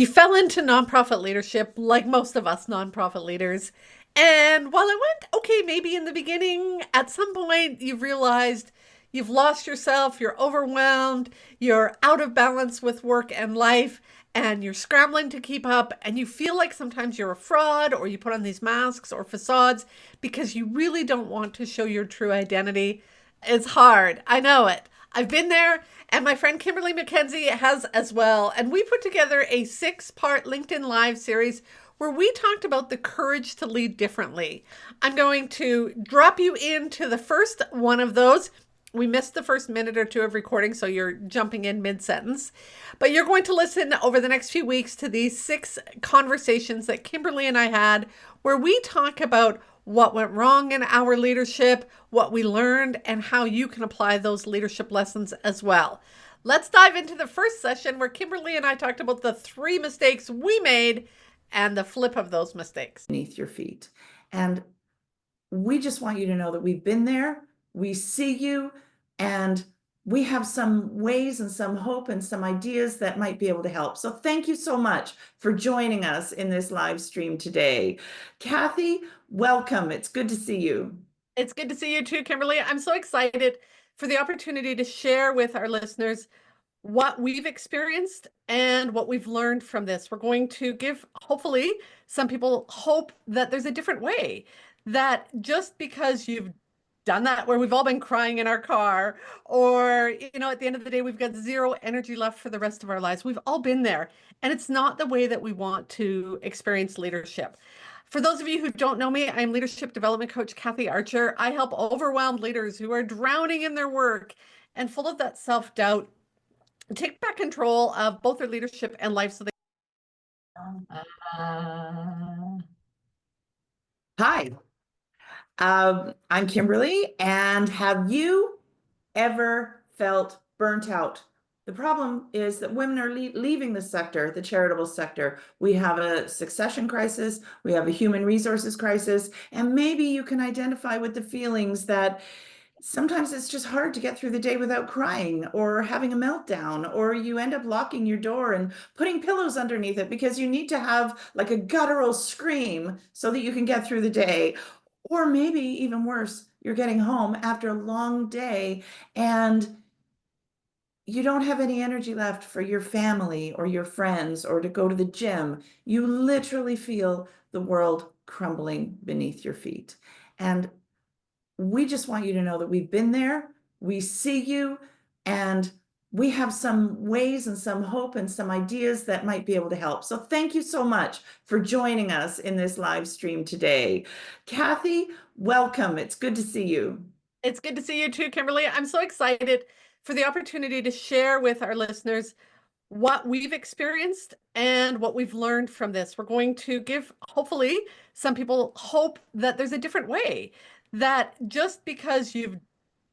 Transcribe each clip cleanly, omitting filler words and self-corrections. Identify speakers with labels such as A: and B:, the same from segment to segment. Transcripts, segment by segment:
A: You fell into nonprofit leadership like most of us nonprofit leaders. And while it went okay, maybe in the beginning, at some point you've realized you've lost yourself, you're overwhelmed, you're out of balance with work and life, and you're scrambling to keep up, and you feel like sometimes you're a fraud or you put on these masks or facades because you really don't want to show your true identity. It's hard. I know it. I've been there, and my friend Kimberly MacKenzie has as well. And we put together a 6-part LinkedIn Live series where we talked about the courage to lead differently. I'm going to drop you into the first one of those. We missed the first minute or two of recording, so you're jumping in mid-sentence. But you're going to listen over the next few weeks to these 6 conversations that Kimberly and I had where we talk about what went wrong in our leadership, what we learned, and how you can apply those leadership lessons as well. Let's dive into the first session where Kimberly and I talked about the 3 mistakes we made and the flip of those mistakes.
B: Beneath your feet. And we just want you to know that we've been there, we see you, and we have some ways and some hope and some ideas that might be able to help. So thank you so much for joining us in this live stream today. Kathy, welcome. It's good to see you.
A: It's good to see you too, Kimberly. I'm so excited for the opportunity to share with our listeners what we've experienced and what we've learned from this. We're going to give, hopefully, some people hope that there's a different way, that just because you've done that where we've all been crying in our car, or, at the end of the day, we've got zero energy left for the rest of our lives. We've all been there. And it's not the way that we want to experience leadership. For those of you who don't know me, I'm leadership development coach Kathy Archer. I help overwhelmed leaders who are drowning in their work and full of that self-doubt take back control of both their leadership and life so they
B: Hi, I'm Kimberly, and have you ever felt burnt out? The problem is that women are leaving the sector, the charitable sector. We have a succession crisis, we have a human resources crisis, and maybe you can identify with the feelings that sometimes it's just hard to get through the day without crying or having a meltdown, or you end up locking your door and putting pillows underneath it because you need to have like a guttural scream so that you can get through the day. Or maybe even worse, you're getting home after a long day and you don't have any energy left for your family or your friends or to go to the gym. You literally feel the world crumbling beneath your feet. And we just want you to know that we've been there, we see you, and we have some ways and some hope and some ideas that might be able to help. So thank you so much for joining us in this live stream today. Kathy, welcome. It's good to see you.
A: It's good to see you too, Kimberly. I'm so excited for the opportunity to share with our listeners what we've experienced and what we've learned from this. We're going to give, hopefully, some people hope that there's a different way, that just because you've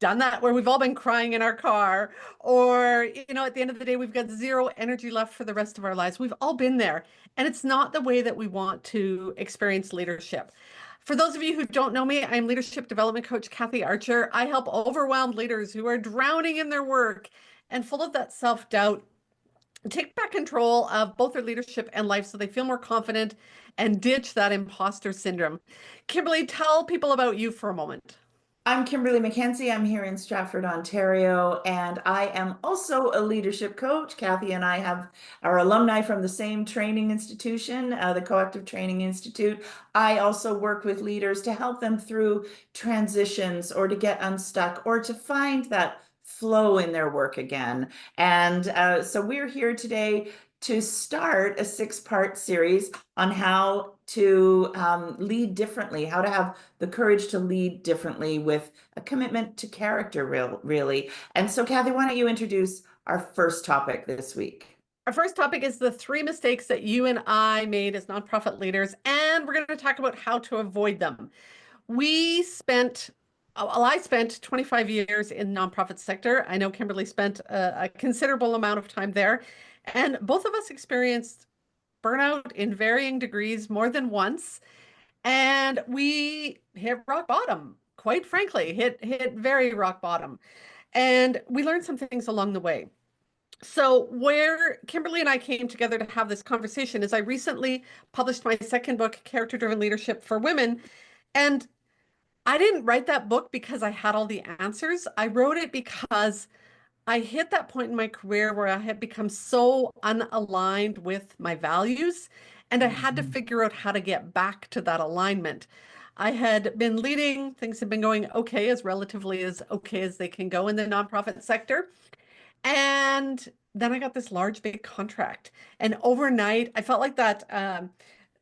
A: done that where we've all been crying in our car, or, at the end of the day, we've got zero energy left for the rest of our lives. We've all been there. And it's not the way that we want to experience leadership. For those of you who don't know me, I'm leadership development coach Kathy Archer. I help overwhelmed leaders who are drowning in their work and full of that self-doubt take back control of both their leadership and life so they feel more confident and ditch that imposter syndrome. Kimberly, tell people about you for a moment.
B: I'm Kimberly MacKenzie. I'm here in Stratford, Ontario, and I am also a leadership coach. Kathy and I are alumni from the same training institution, the Coactive Training Institute. I also work with leaders to help them through transitions or to get unstuck or to find that flow in their work again. And so we're here today to start a 6-part series on how to lead differently, how to have the courage to lead differently with a commitment to character, really. And so, Kathy, why don't you introduce our first topic this week?
A: Our first topic is the 3 mistakes that you and I made as nonprofit leaders, and we're going to talk about how to avoid them. I spent 25 years in the nonprofit sector. I know Kimberly spent a considerable amount of time there, and both of us experienced burnout in varying degrees more than once. And we hit rock bottom, quite frankly, hit very rock bottom. And we learned some things along the way. So where Kimberly and I came together to have this conversation is I recently published my second book, Character Driven Leadership for Women. And I didn't write that book because I had all the answers. I wrote it because I hit that point in my career where I had become so unaligned with my values, and I had to
B: Mhm.
A: figure out how to get back to that alignment. I had been leading, things had been going okay, as relatively as okay as they can go in the nonprofit sector. And then I got this large, big contract. And overnight, I felt like that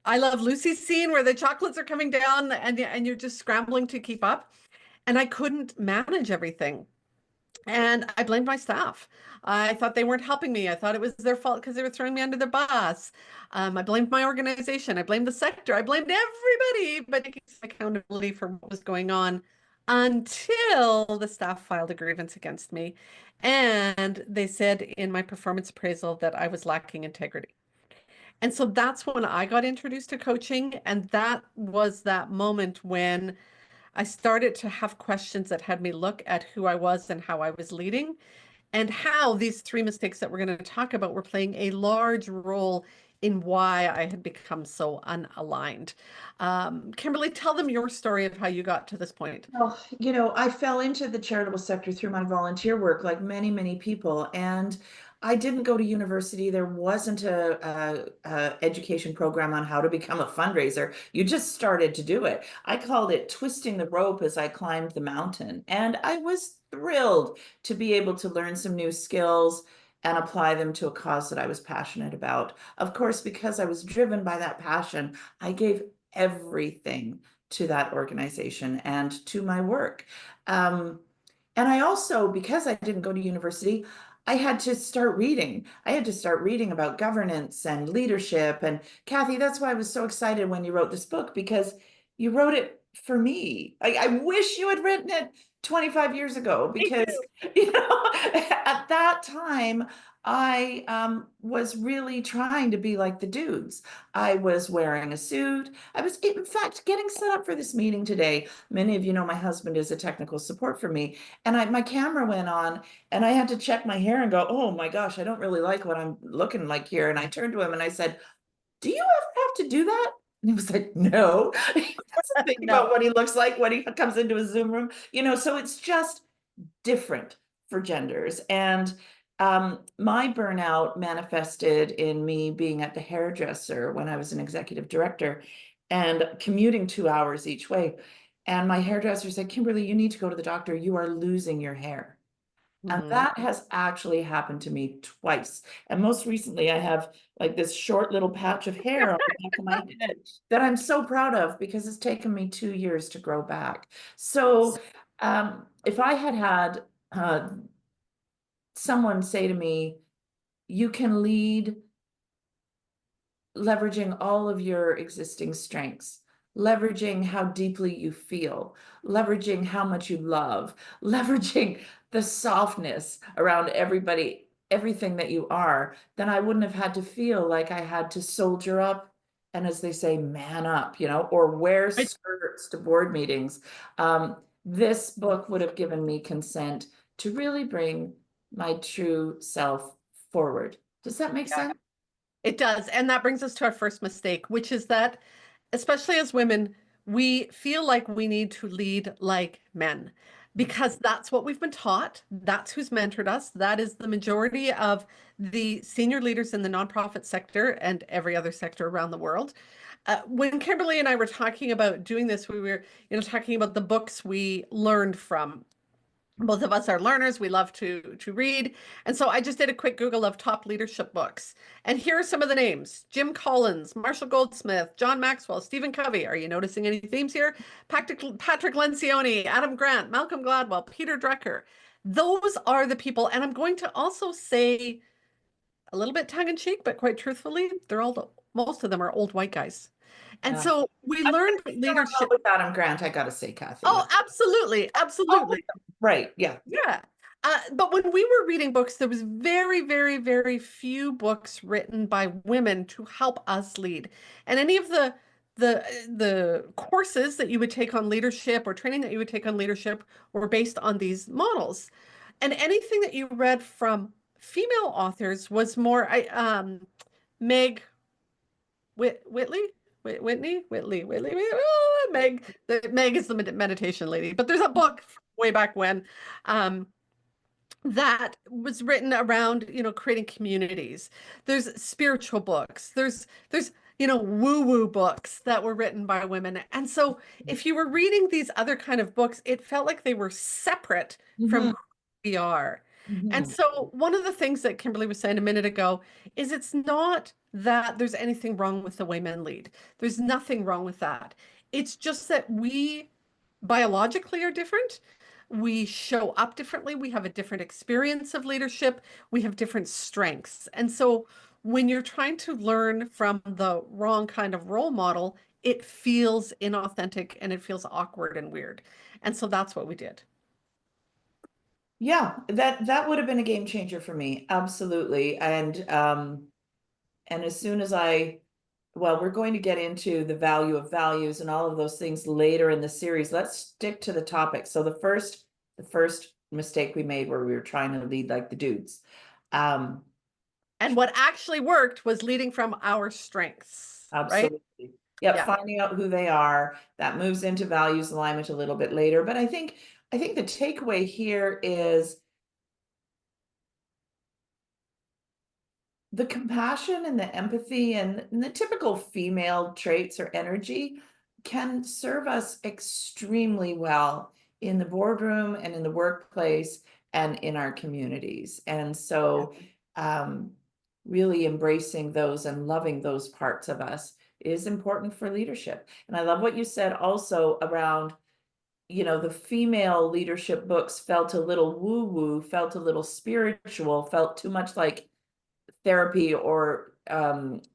A: I Love Lucy scene where the chocolates are coming down and you're just scrambling to keep up. And I couldn't manage everything. And I blamed my staff. I thought they weren't helping me. I thought it was their fault because they were throwing me under the bus. I blamed my organization. I blamed the sector. I blamed everybody, but taking some accountability for what was going on until the staff filed a grievance against me. And they said in my performance appraisal that I was lacking integrity. And so that's when I got introduced to coaching. And that was that moment when I started to have questions that had me look at who I was and how I was leading, and how these three mistakes that we're going to talk about were playing a large role in why I had become so unaligned. Kimberly, tell them your story of how you got to this point.
B: Well, I fell into the charitable sector through my volunteer work, like many, many people. And I didn't go to university. There wasn't a education program on how to become a fundraiser. You just started to do it. I called it twisting the rope as I climbed the mountain. And I was thrilled to be able to learn some new skills and apply them to a cause that I was passionate about. Of course, because I was driven by that passion, I gave everything to that organization and to my work. Um, and I also, because I didn't go to university, I had to start reading. I had to start reading about governance and leadership. And Kathy, that's why I was so excited when you wrote this book, because you wrote it for me. I wish you had written it 25 years ago,
A: Me
B: because
A: too.
B: at that time I was really trying to be like the dudes. I was wearing a suit. I was, in fact, getting set up for this meeting today. Many of you know my husband is a technical support for me, and my camera went on, and I had to check my hair and go, "Oh my gosh, I don't really like what I'm looking like here." And I turned to him and I said, "Do you ever have to do that?" And he was like, "No." He doesn't think about
A: No.
B: what he looks like when he comes into a Zoom room, so it's just different for genders. And my burnout manifested in me being at the hairdresser when I was an executive director and commuting 2 hours each way. And my hairdresser said, "Kimberly, you need to go to the doctor. You are losing your hair." And
A: Mhm.
B: that has actually happened to me twice. And most recently, I have like this short little patch of hair on the back of my head that I'm so proud of, because it's taken me 2 years to grow back. So, if I had had someone say to me, "You can lead leveraging all of your existing strengths, leveraging how deeply you feel, leveraging how much you love, leveraging the softness around everybody, everything that you are," then I wouldn't have had to feel like I had to soldier up and, as they say, man up, or wear
A: Right.
B: skirts to board meetings. This book would have given me consent to really bring my true self forward. Does that make
A: Yeah,
B: sense?
A: it does. And that brings us to our first mistake, which is that, especially as women, we feel like we need to lead like men because that's what we've been taught. That's who's mentored us. That is the majority of the senior leaders in the nonprofit sector and every other sector around the world. When Kimberly and I were talking about doing this, we were, talking about the books we learned from. Both of us are learners. We love to read. And so I just did a quick Google of top leadership books. And here are some of the names: Jim Collins, Marshall Goldsmith, John Maxwell, Stephen Covey. Are you noticing any themes here? Patrick Lencioni, Adam Grant, Malcolm Gladwell, Peter Drucker. Those are the people. And I'm going to also say, a little bit tongue in cheek, but quite truthfully, most of them are old white guys. And
B: Yeah.
A: so we
B: I
A: learned
B: fell in love
A: leadership.
B: with Adam Grant, I gotta say,
A: Oh,
B: Kathy.
A: absolutely.
B: All of
A: Absolutely.
B: them. Right, yeah.
A: Yeah. But when we were reading books, there was very, very, very few books written by women to help us lead. And any of the courses that you would take on leadership or training that you would take on leadership were based on these models. And anything that you read from female authors was more Meg Whitley. Whitley. Meg is the meditation lady. But there's a book way back when um, that was written around, creating communities. There's spiritual books. There's woo-woo books that were written by women. And so if you were reading these other kind of books, it felt like they were separate from
B: Mhm,
A: who we are. And
B: mhm.
A: so one of the things that Kimberly was saying a minute ago is it's not that there's anything wrong with the way men lead. There's nothing wrong with that. It's just that we biologically are different. We show up differently. We have a different experience of leadership. We have different strengths. And so when you're trying to learn from the wrong kind of role model, it feels inauthentic and it feels awkward and weird. And so that's what we did.
B: Yeah, that would have been a game changer for me. Absolutely. And as soon as well, we're going to get into the value of values and all of those things later in the series. Let's stick to the topic. So the first mistake we made where we were trying to lead like the dudes. Um,
A: And what actually worked was leading from our strengths, right?
B: Absolutely. Yep,
A: Yeah.
B: finding out who they are. That moves into values alignment a little bit later. But I think the takeaway here is the compassion and the empathy and the typical female traits or energy can serve us extremely well in the boardroom and in the workplace and in our communities. And so, um, really embracing those and loving those parts of us is important for leadership. And I love what you said also around, the female leadership books felt a little woo woo, felt a little spiritual, felt too much like therapy or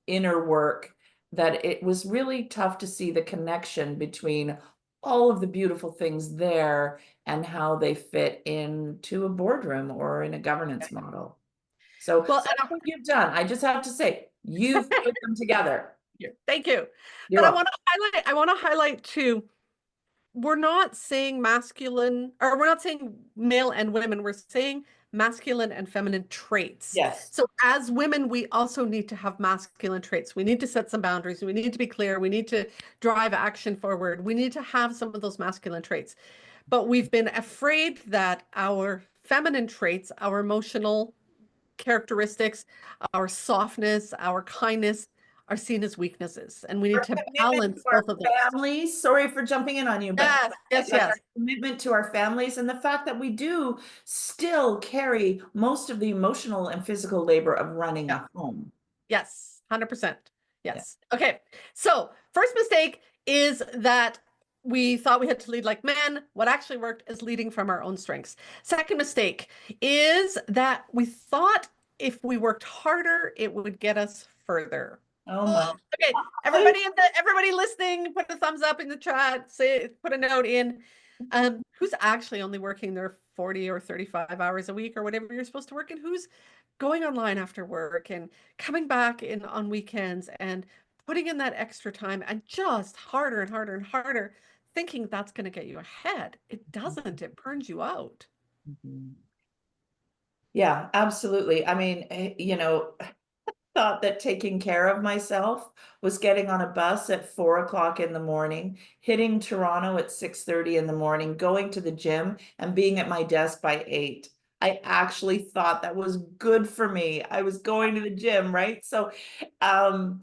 B: inner work, that it was really tough to see the connection between all of the beautiful things there and how they fit into a boardroom or in a governance model. So,
A: Well,
B: so what you've done, I just have to say, you've put them together.
A: thank you.
B: You're
A: But I
B: welcome.
A: want to highlight too, we're not saying masculine, or we're not saying male and women, we're saying masculine and feminine traits.
B: Yes.
A: So as women, we also need to have masculine traits. We need to set some boundaries. We need to be clear. We need to drive action forward. We need to have some of those masculine traits. But we've been afraid that our feminine traits, our emotional characteristics, our softness, our kindness are seen as weaknesses. And we need
B: Our
A: to
B: commitment to
A: balance
B: our
A: both of those.
B: families. Sorry for jumping in on you, but
A: Yes, yes,
B: like our
A: yes.
B: commitment to our families and the fact that we do still carry most of the emotional and physical labor of running
A: Yeah.
B: a home.
A: Yes, 100%.
B: Yeah.
A: Yes. Okay. So, first mistake is that we thought we had to lead like men. What actually worked is leading from our own strengths. Second mistake is that we thought if we worked harder, it would get us further.
B: Oh
A: Oh,
B: my.
A: okay. Everybody listening, put a thumbs up in the chat, put a note in. Who's actually only working their 40 or 35 hours a week or whatever you're supposed to work, and who's going online after work and coming back in on weekends and putting in that extra time and just harder and harder and harder, thinking that's going to get you ahead. It doesn't. It burns you out.
B: Mhm. Yeah, absolutely. I mean, thought that taking care of myself was getting on a bus at 4 o'clock in the morning, hitting Toronto at 6:30 in the morning, going to the gym and being at my desk by 8. I actually thought that was good for me. I was going to the gym, right? So, um,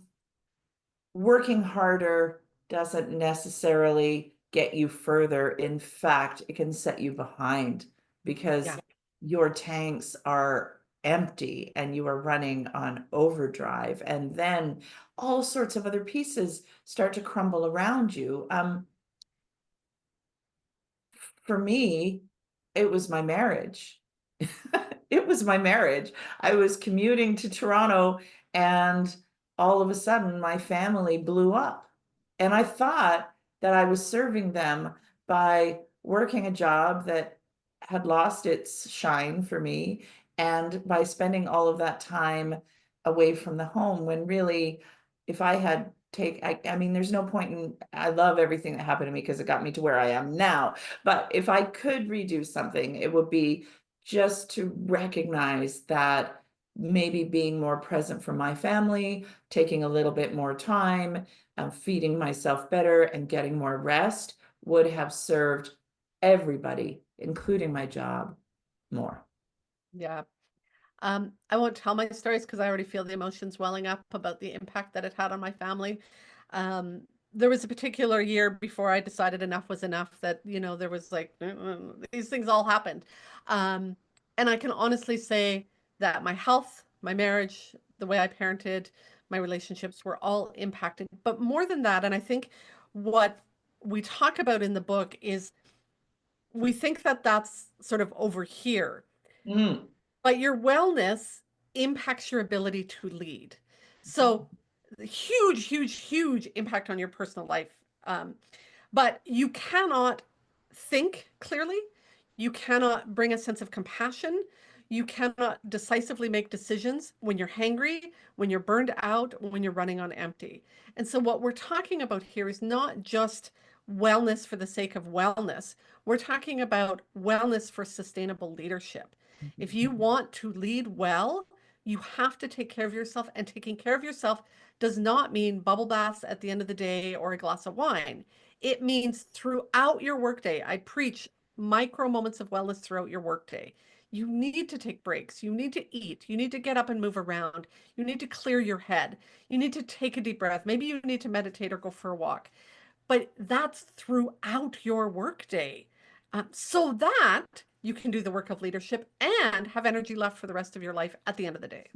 B: working harder doesn't necessarily get you further. In fact, it can set you behind because
A: Yeah.
B: your tanks are empty and you are running on overdrive. And then all sorts of other pieces start to crumble around you. For me, it was my marriage. It was my marriage. I was commuting to Toronto and all of a sudden my family blew up. And I thought that I was serving them by working a job that had lost its shine for me and by spending all of that time away from the home when really if I had I mean there's no point in I love everything that happened to me because it got me to where I am now, but if I could redo something it would be just to recognize that maybe being more present for my family, taking a little bit more time, feeding myself better, and getting more rest would have served everybody, including my job, more.
A: Yeah. I won't tell my stories because I already feel the emotions welling up about the impact that it had on my family. Um, there was a particular year before I decided enough was enough that, there was like these things all happened. Um, and I can honestly say that my health, my marriage, the way I parented, my relationships were all impacted. But more than that, and I think what we talk about in the book is we think that that's sort of over here,
B: Mm.
A: but your wellness impacts your ability to lead. So huge, huge, huge impact on your personal life. But you cannot think clearly. You cannot bring a sense of compassion. You cannot decisively make decisions when you're hangry, when you're burned out, when you're running on empty. And so, what we're talking about here is not just wellness for the sake of wellness. We're talking about wellness for sustainable leadership. If you want to lead well, you have to take care of yourself. And taking care of yourself does not mean bubble baths at the end of the day or a glass of wine. It means throughout your workday. I preach micro moments of wellness throughout your workday. You need to take breaks. You need to eat. You need to get up and move around. You need to clear your head. You need to take a deep breath. Maybe you need to meditate or go for a walk. But that's throughout your workday, so that you can do the work of leadership and have energy left for the rest of your life at the end of the day.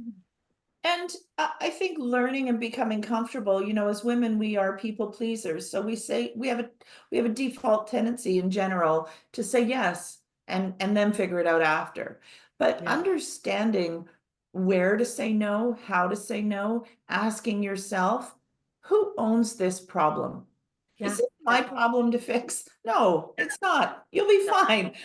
B: And I think learning and becoming comfortable, as women, we are people pleasers. So we have a default tendency in general to say yes and then figure it out after. But
A: Yeah.
B: understanding where to say no, how to say no, asking yourself, who owns this problem? Is
A: Yeah.
B: it my
A: Yeah.
B: problem to fix? No, it's not. You'll be
A: No.
B: fine,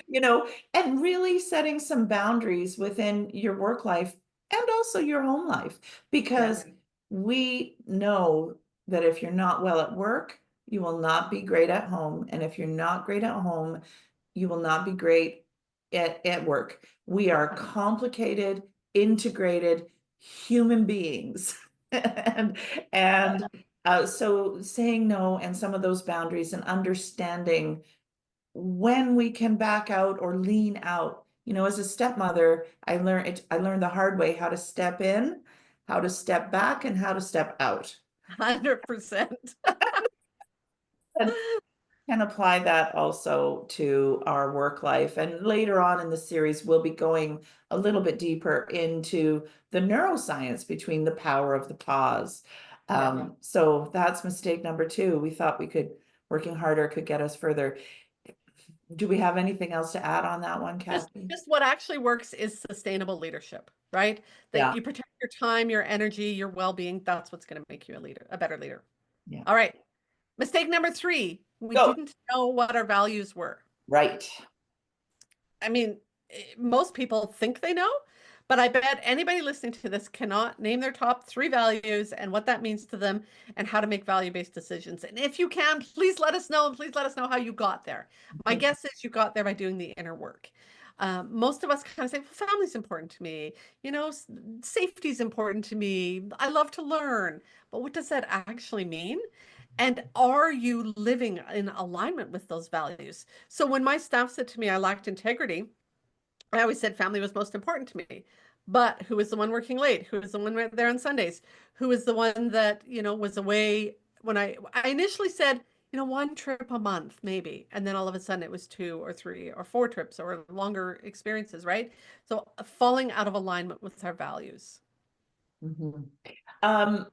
B: and really setting some boundaries within your work life and also your home life,
A: Yeah.
B: because we know that if you're not well at work, you will not be great at home. And if you're not great at home, you will not be great at work. We are complicated, integrated human beings. and and so saying no and some of those boundaries and understanding when we can back out or lean out. As a stepmother, I learned the hard way how to step in, how to step back, and how to step out.
A: 100%.
B: And can apply that also to our work life. And later on in the series, we'll be going a little bit deeper into the neuroscience between the power of the pause.
A: Yeah.
B: So that's mistake number two. We thought working harder could get us further. Do we have anything else to add on that one,
A: Just
B: Kathy?
A: just what actually works is sustainable leadership, right? That
B: Yeah,
A: you protect your time, your energy, your well-being. That's what's going to make you a leader, a better leader.
B: yeah.
A: All right. Mistake number three, we
B: Go.
A: didn't know what our values were.
B: Right.
A: I mean, most people think they know, but I bet anybody listening to this cannot name their top three values and what that means to them and how to make value-based decisions. And if you can, please let us know, and please let us know how you got there. My guess is you got there by doing the inner work. Most of us kind of say, well, family's important to me. Safety is important to me. I love to learn. But what does that actually mean? And are you living in alignment with those values? So when my staff said to me I lacked integrity, I always said family was most important to me. But who was the one working late? Who was the one right there on Sundays? Who was the one that, was away when I initially said, one trip a month, maybe. And then all of a sudden it was two or three or four trips or longer experiences, right? So falling out of alignment with our values.
B: Mhm. Um,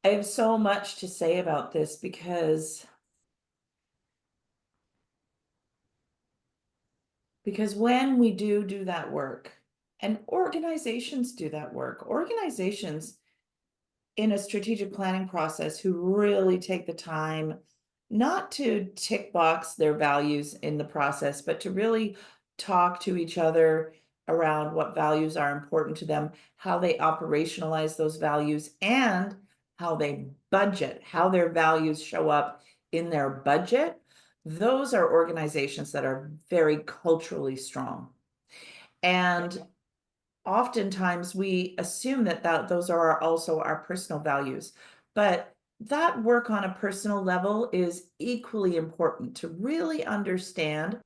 B: I have so much to say about this because when we do that work, and organizations do that work, organizations in a strategic planning process who really take the time not to tick box their values in the process, but to really talk to each other around what values are important to them, how they operationalize those values, and how they budget, how their values show up in their budget. Those are organizations that are very culturally strong. And oftentimes we assume that those are also our personal values, but that work on a personal level is equally important to really understand.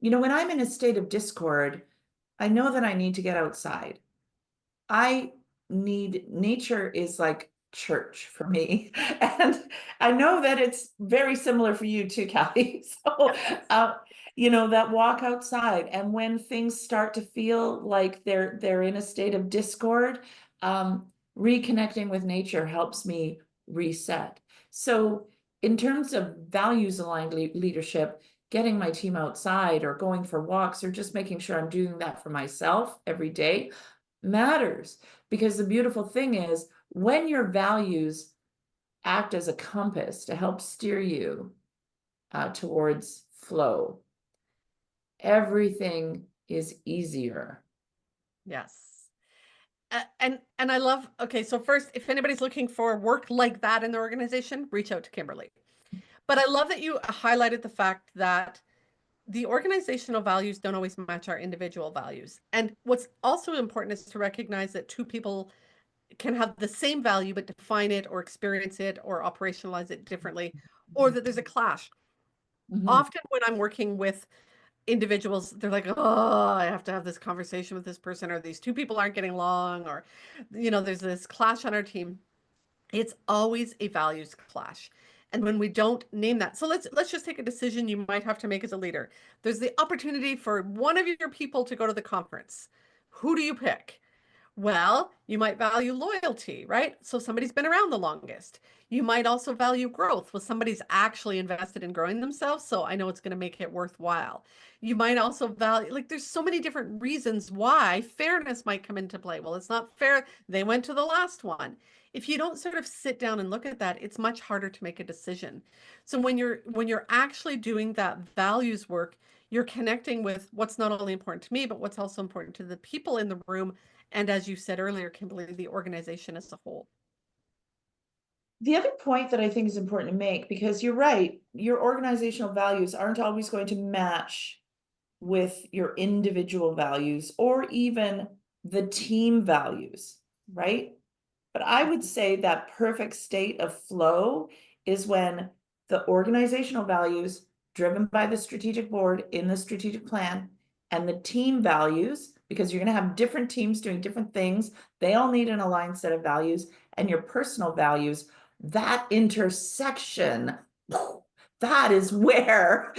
B: When I'm in a state of discord, I know that I need to get outside. I need Nature is like church for me. And I know that it's very similar for you too, Callie. So, uh, that walk outside, and when things start to feel like they're in a state of discord, reconnecting with nature helps me reset. So, in terms of values aligned leadership, getting my team outside or going for walks or just making sure I'm doing that for myself every day matters, because the beautiful thing is when your values act as a compass to help steer you towards flow, everything is easier.
A: Yes. And I love, okay, so first, if anybody's looking for work like that in their organization, reach out to Kimberly. But I love that you highlighted the fact that the organizational values don't always match our individual values. And what's also important is to recognize that two people can have the same value but define it or experience it or operationalize it differently, or that there's a clash.
B: Mhm.
A: Often when I'm working with individuals, they're like, oh, I have to have this conversation with this person, or these two people aren't getting along, or there's this clash on our team. It's always a values clash. And when we don't name that, so let's just take a decision you might have to make as a leader. There's the opportunity for one of your people to go to the conference. Who do you pick? Well, you might value loyalty, right? So somebody's been around the longest. You might also value growth. Well, somebody's actually invested in growing themselves, so I know it's going to make it worthwhile. You might also value, like, there's so many different reasons why fairness might come into play. Well, it's not fair. They went to the last one. If you don't sort of sit down and look at that, it's much harder to make a decision. So when you're actually doing that values work, you're connecting with what's not only important to me, but what's also important to the people in the room, and as you said earlier, Kimberly, the organization as a whole.
B: The other point that I think is important to make, because you're right, your organizational values aren't always going to match with your individual values or even the team values, right? But I would say that perfect state of flow is when the organizational values driven by the strategic board in the strategic plan and the team values, because you're going to have different teams doing different things. They all need an aligned set of values, and your personal values, that intersection, that is where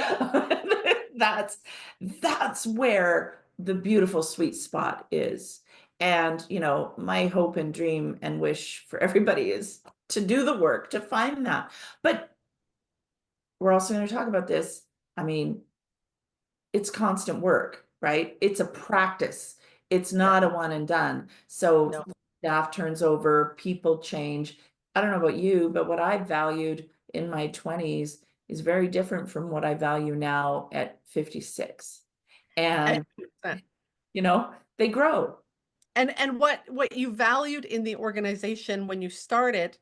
B: that's that's where the beautiful sweet spot is. And, my hope and dream and wish for everybody is to do the work to find that. But we're also going to talk about this. I mean, it's constant work, right? It's a practice. It's
A: Yeah,
B: not a one and done. So
A: no.
B: staff turns over, people change. I don't know about you, but what I valued in my 20s is very different from what I value now at 56. And,
A: 100%.
B: they grow.
A: And what you valued in the organization when you started,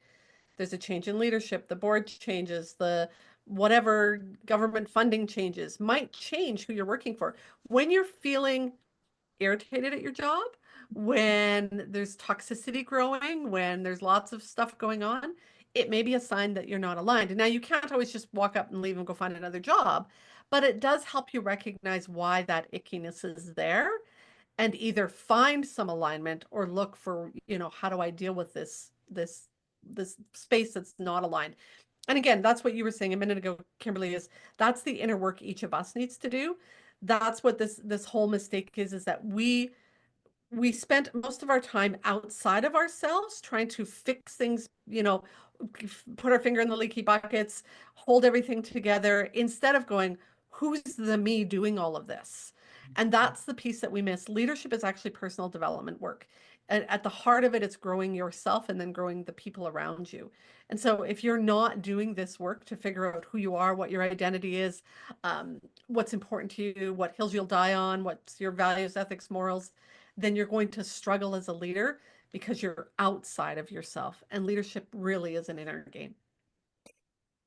A: there's a change in leadership, the board changes, the whatever government funding changes, might change who you're working for. When you're feeling irritated at your job, when there's toxicity growing, when there's lots of stuff going on, it may be a sign that you're not aligned. And now you can't always just walk up and leave and go find another job, but it does help you recognize why that ickiness is there and either find some alignment or look for, how do I deal with this space that's not aligned. And again, that's what you were saying a minute ago, Kimberly, is that's the inner work each of us needs to do. That's what this whole mistake is that we spent most of our time outside of ourselves trying to fix things, put our finger in the leaky buckets, hold everything together, instead of going, who's the me doing all of this? And that's the piece that we miss. Leadership is actually personal development work. At the heart of it, it's growing yourself and then growing the people around you. And so if you're not doing this work to figure out who you are, what your identity is, what's important to you, what hills you'll die on, what's your values, ethics, morals, then you're going to struggle as a leader because you're outside of yourself. And leadership really is an inner game.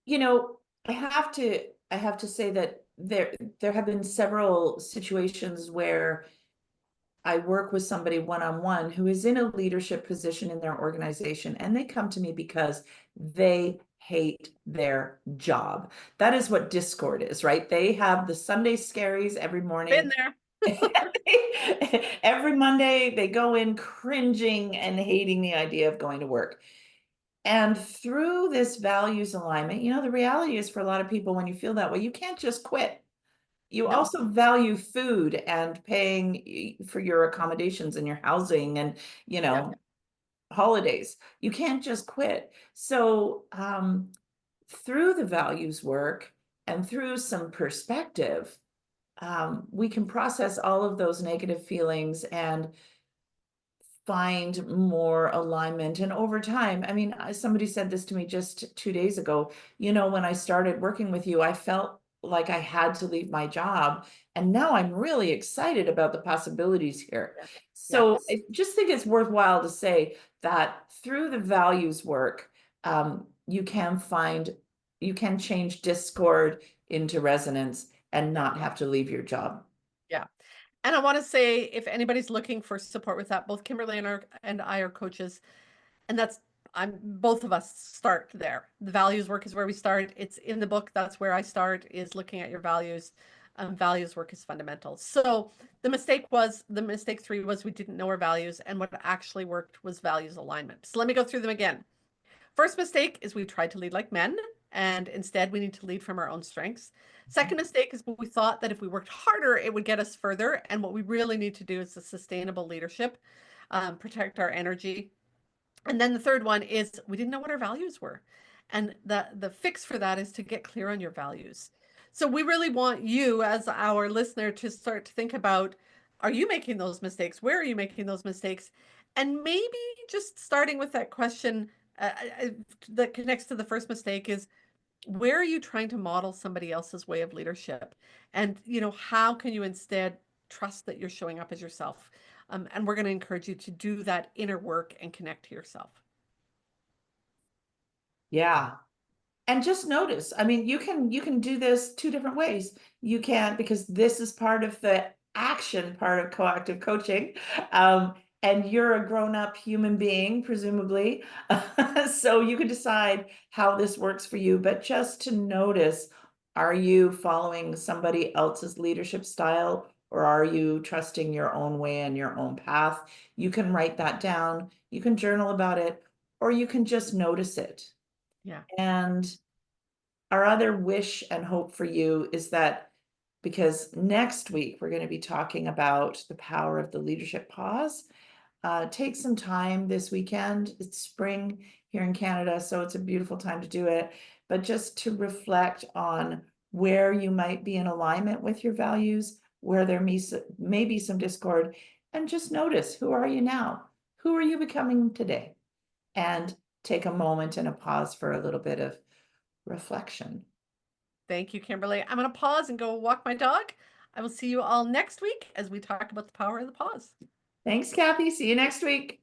B: You know, I have to say that there have been several situations where I work with somebody one-on-one who is in a leadership position in their organization, and they come to me because they hate their job. That is what discord is, right? They have the Sunday scaries every
A: Been
B: morning.
A: there.
B: Every Monday, they go in cringing and hating the idea of going to work. And through this values alignment, the reality is for a lot of people, when you feel that way, you can't just quit. You
A: No.
B: also value food and paying for your accommodations and your housing and, you
A: Yeah.
B: know, holidays. You can't just quit. So, through the values work and through some perspective, we can process all of those negative feelings and find more alignment. And over time, I mean, somebody said this to me just 2 days ago. When I started working with you, I felt like I had to leave my job. And now I'm really excited about the possibilities here.
A: Yeah.
B: So
A: Yes.
B: I just think it's worthwhile to say that through the values work, you can change discord into resonance and
A: Yeah.
B: not have to leave your job.
A: Yeah. And I want to say, if anybody's looking for support with that, both Kimberly and I are coaches, and that's I'm both of us start there. The values work is where we start. It's in the book. That's where I start, is looking at your values. Values work is fundamental. So the mistake three was we didn't know our values, and what actually worked was values alignment. So let me go through them again. First mistake is we tried to lead like men, and instead we need to lead from our own strengths. Second mistake is we thought that if we worked harder, it would get us further. And what we really need to do is a sustainable leadership, protect our energy. And then the third one is we didn't know what our values were. And the fix for that is to get clear on your values. So we really want you as our listener to start to think about, are you making those mistakes? Where are you making those mistakes? And maybe just starting with that question that connects to the first mistake is, where are you trying to model somebody else's way of leadership? And, how can you instead trust that you're showing up as yourself? And we're going to encourage you to do that inner work and connect to yourself.
B: Yeah. And just notice, I mean, you can do this two different ways. You can, because this is part of the action part of coactive coaching. And you're a grown-up human being, presumably. So you can decide how this works for you, but just to notice, are you following somebody else's leadership style, or are you trusting your own way and your own path? You can write that down, you can journal about it, or you can just notice it.
A: Yeah.
B: And our other wish and hope for you is that, because next week we're going to be talking about the power of the leadership pause. Take some time this weekend. It's spring here in Canada, so it's a beautiful time to do it. But just to reflect on where you might be in alignment with your values, where there may be some discord, and just notice, who are you now? Who are you becoming today? And take a moment and a pause for a little bit of reflection.
A: Thank you, Kimberly. I'm going to pause and go walk my dog. I will see you all next week as we talk about the power of the pause.
B: Thanks, Kathy. See you next week.